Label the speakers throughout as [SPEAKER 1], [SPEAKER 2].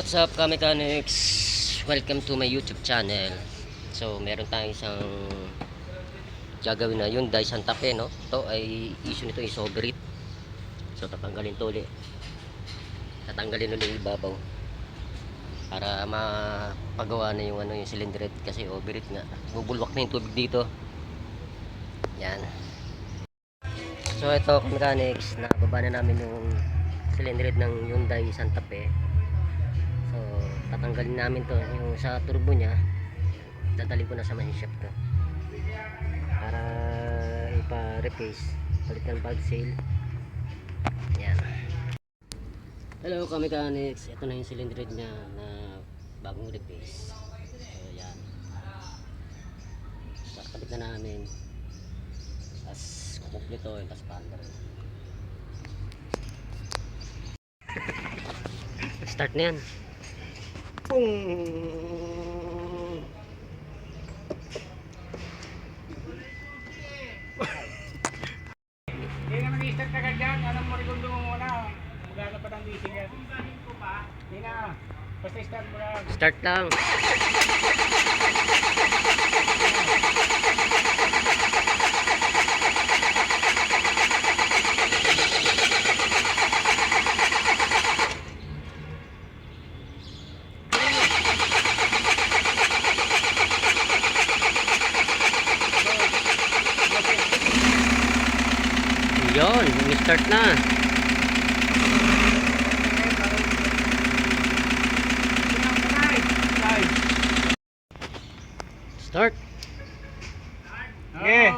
[SPEAKER 1] What's up, ka-mechanics? Welcome to my YouTube channel. So, meron tayong isang gagawin na yun, Hyundai Santa Fe, no? Ito ay issue nito is overheat. So, tatanggalin to ulit. Tatanggalin ulit yung ibabaw para mapagawa na yung yung cylinder head kasi overheat nga. Bubulwak na yung tubig dito. Yan. So, ito, ka-mechanics, nababa na namin yung cylinder head ng Hyundai Santa Fe. So, tatanggalin namin to yung sa turbo nya, dadalhin ko na sa machine shop to para ipa-replace, palit ng valve seal. Yan. Hello ka-mechanics, ito na yung cylinder head nya na bagong replace. So yan, palit na namin, tapos kukumpleto yung paspanda. Start na yan. Boom!
[SPEAKER 2] Hindi na mag-i-start ka dyan. Anong marigundo mo muna? Magana pa ng leasing yan. Hindi na. Basta start mo lang.
[SPEAKER 1] Start lang. Yun, start na. Start.
[SPEAKER 2] Okay.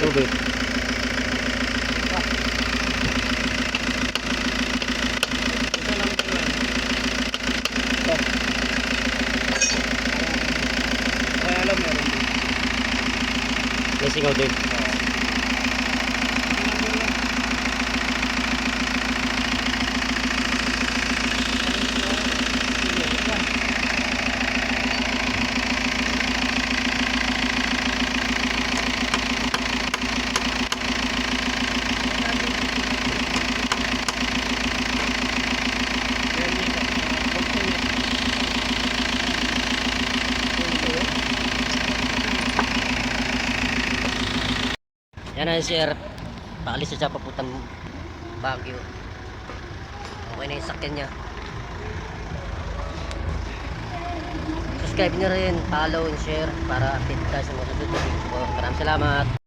[SPEAKER 1] Tubig. Blessing out din. Yan na sir, paalis siya papuntang Baguio. Okay na yung sakyan niya. Subscribe nyo rin, follow and share para update tayo sa mga susunod na video. Maraming salamat.